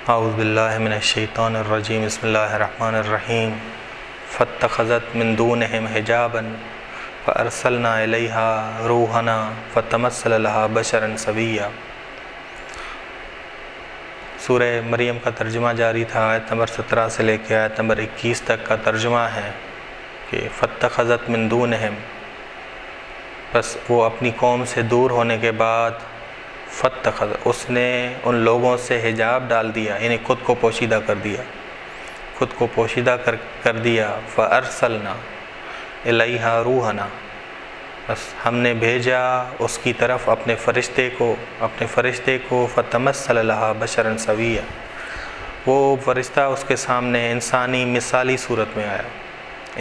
اعوذ باللہ من الشیطان الرجیم بسم اللہ الرحمن الرحیم فاتخذت من دونہم حجابا فارسلنا الیہا روحنا فتمثل لہا بشرا سویا۔ سورہ مریم کا ترجمہ جاری تھا۔ آیت نمبر 17 سے لے کے آیت نمبر 21 تک کا ترجمہ ہے کہ فاتخذت من دونہم، بس وہ اپنی قوم سے دور ہونے کے بعد فتخذ، اس نے ان لوگوں سے حجاب ڈال دیا، یعنی خود کو پوشیدہ کر دیا، خود کو پوشیدہ کر دیا۔ فَأَرْسَلْنَا إِلَيْهَا رُوحَنَا، بس ہم نے بھیجا اس کی طرف اپنے فرشتے کو فَتَمَثَّلَ لَهَا بَشَرًا سَوِيًّا، وہ فرشتہ اس کے سامنے انسانی مثالی صورت میں آیا،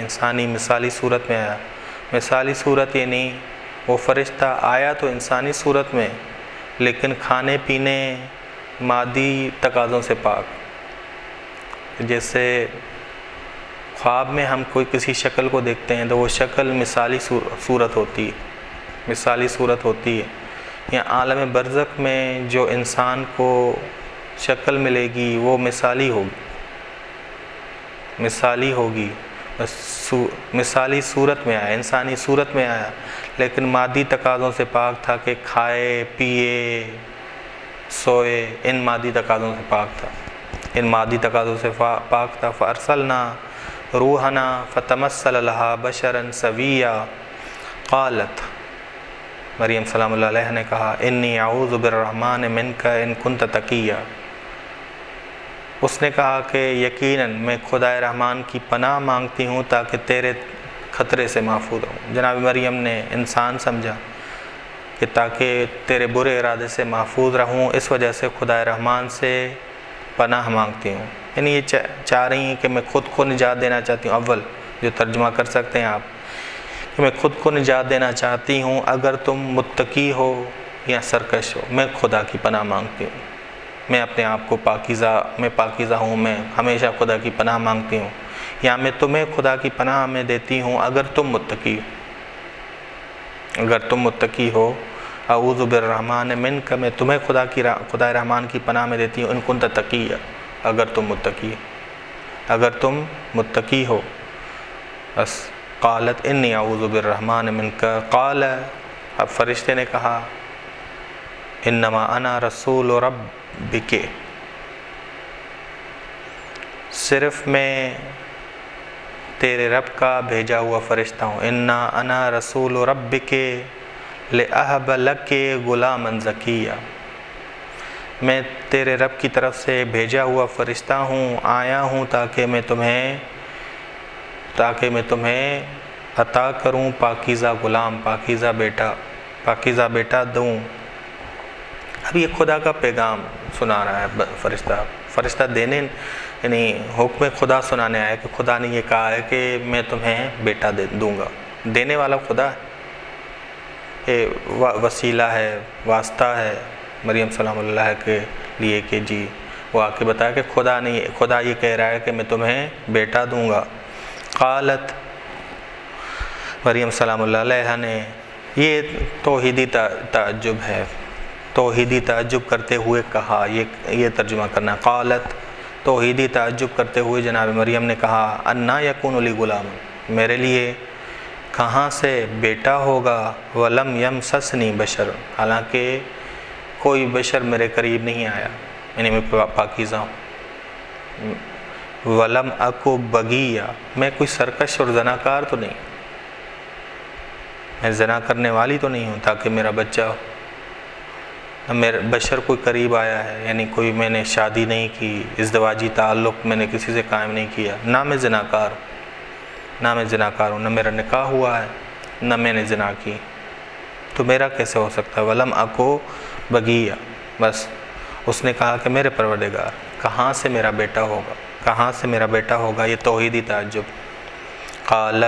انسانی مثالی صورت میں آیا۔ مثالی صورت یعنی وہ فرشتہ آیا تو انسانی صورت میں، لیکن کھانے پینے مادی تقاضوں سے پاک۔ جیسے خواب میں ہم کوئی کسی شکل کو دیکھتے ہیں تو وہ شکل مثالی صورت ہوتی ہے، مثالی صورت ہوتی ہے۔ یا عالم برزخ میں جو انسان کو شکل ملے گی وہ مثالی ہوگی، مثالی ہوگی، مثالی صورت میں آیا، انسانی صورت میں آیا، لیکن مادی تقاضوں سے پاک تھا کہ کھائے پیے سوئے، ان مادی تقاضوں سے پاک تھا، ان مادی تقاضوں سے پاک تھا۔ فَأَرْسَلْنَا رُوحَنَا فَتَمَثَّلَ لَهَا بَشَرًا سَوِيًّا قالت، مریم سلام اللہ علیہ نے کہا انی اعوذ بالرحمن منک ان کنت تقیا، اس نے کہا کہ یقیناً میں خدائے رحمان کی پناہ مانگتی ہوں تاکہ تیرے خطرے سے محفوظ ہوں۔ جناب مریم نے انسان سمجھا کہ تاکہ تیرے برے ارادے سے محفوظ رہوں، اس وجہ سے خدائے رحمان سے پناہ مانگتی ہوں۔ یعنی یہ چاہ رہی ہیں کہ میں خود کو نجات دینا چاہتی ہوں، اول جو ترجمہ کر سکتے ہیں آپ، کہ میں خود کو نجات دینا چاہتی ہوں، اگر تم متقی ہو یا سرکش ہو، میں خدا کی پناہ مانگتی ہوں، میں اپنے آپ کو پاکیزہ ہوں، میں ہمیشہ خدا کی پناہ مانگتی ہوں، یا میں تمہیں خدا کی پناہ میں دیتی ہوں اگر تم متقی ہو، اگر تم متقی ہو۔ اعوذ بالرحمن منک، میں تمہیں خدا رحمان کی پناہ میں دیتی ہوں، ان کنت تقی، اگر تم متقی ہو۔ بس قالت انی اعوذ بالرحمن منک، قال، اب فرشتے نے کہا انما انا رسول ربک، صرف میں تیرے رب کا بھیجا ہوا فرشتہ ہوں۔ انا رسول ربک لأہب لک غلاما زکیا، میں تیرے رب کی طرف سے بھیجا ہوا فرشتہ ہوں، آیا ہوں تاکہ میں تمہیں عطا کروں پاکیزہ غلام، پاکیزہ بیٹا دوں۔ اب یہ خدا کا پیغام سنا رہا ہے فرشتہ دینے، یعنی حکم خدا سنانے آیا کہ خدا نے یہ کہا ہے کہ میں تمہیں بیٹا دوں گا۔ دینے والا خدا ہے، یہ وسیلہ ہے، واسطہ ہے مریم سلام اللہ کے لیے کہ جی وہ آ کے بتایا کہ خدا یہ کہہ رہا ہے کہ میں تمہیں بیٹا دوں گا۔ قالت، مریم سلام اللہ علیہ نے، یہ توحیدی تعجب ہے، توحیدی تعجب کرتے ہوئے کہا، یہ ترجمہ کرنا۔ قالت، توحیدی تعجب کرتے ہوئے جناب مریم نے کہا انا یکون لی غلام، میرے لیے کہاں سے بیٹا ہوگا، ولم یمسسنی بشر، حالانکہ کوئی بشر میرے قریب نہیں آیا، یعنی میں پاکیزہ ہوں۔ ولم اکو بغیہ، میں کوئی سرکش اور زناکار تو نہیں، میں زنا کرنے والی تو نہیں ہوں تاکہ میرا بچہ ہو۔ میرا بشر کوئی قریب آیا ہے، یعنی کوئی میں نے شادی نہیں کی، ازدواجی تعلق میں نے کسی سے قائم نہیں کیا، نہ میں زناکار ہوں، نہ میرا نکاح ہوا ہے، نہ میں نے زنا کی، تو میرا کیسے ہو سکتا ہے؟ ولم اکو بغیہ، بس اس نے کہا کہ میرے پروردگار کہاں سے میرا بیٹا ہوگا، یہ توحیدی تعجب۔ قال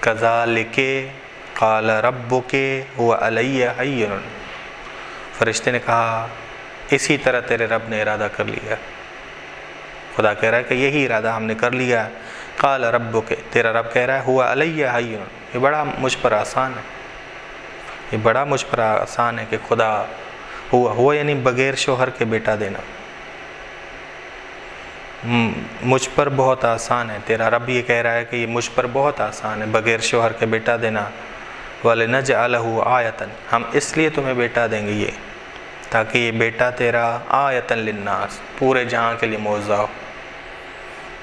کذالک قال ربک هو علی ہین، فرشتے نے کہا اسی طرح تیرے رب نے ارادہ کر لیا، خدا کہہ رہا ہے کہ یہی ارادہ ہم نے کر لیا۔ قال ربک، تیرا رب کہہ رہا ہے هو علی ہین، یہ بڑا مجھ پر آسان ہے کہ خدا ہوا یعنی بغیر شوہر کے بیٹا دینا، مجھ پر بہت آسان ہے، تیرا رب یہ کہہ رہا ہے کہ یہ مجھ پر بہت آسان ہے بغیر شوہر کے بیٹا دینا۔ وَلِنَجْعَلَهُ آیَةً، ہم اس لیے تمہیں بیٹا دیں گے یہ، تاکہ یہ بیٹا تیرا آیۃ للناس، پورے جہاں کے لیے معجزہ ہو،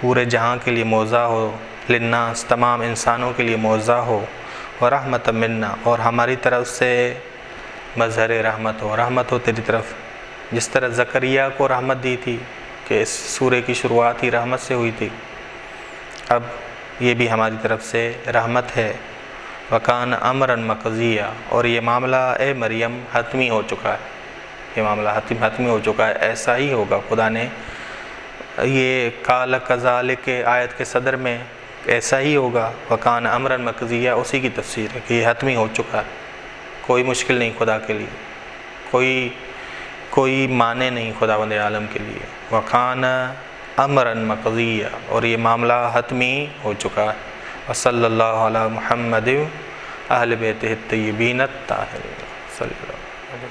پورے جہاں کے لیے معجزہ ہو، للناس تمام انسانوں کے لیے معجزہ ہو، وَرَحْمَةً مِنَّا اور ہماری طرف سے مظہر رحمت ہو، رحمت ہو تیری طرف، جس طرح زکریا کو رحمت دی تھی کہ اس سورے کی شروعات ہی رحمت سے ہوئی تھی، اب یہ بھی ہماری طرف سے رحمت ہے۔ وَكَانَ أَمْرًا مَقْضِيًّا اور یہ معاملہ اے مریم حتمی ہو چکا ہے، یہ معاملہ حتمی ہو چکا ہے، ایسا ہی ہوگا۔ خدا نے یہ قَالَ كَذَلِكَ آیت کے صدر میں ایسا ہی ہوگا، وَكَانَ أَمْرًا مَقْضِيًّا اسی کی تفسیر ہے کہ یہ حتمی ہو چکا ہے، کوئی مشکل نہیں خدا کے لیے، کوئی معنی نہیں خداوند عالم کے لیے۔ وَكَانَ أَمْرًا مَقْضِيًّا اور یہ معاملہ حتمی ہو چکا ہے۔ وصلی اللہ علی محمد اہل بیتہ الطیبین الطاہرین صلی اللہ علیہ وسلم۔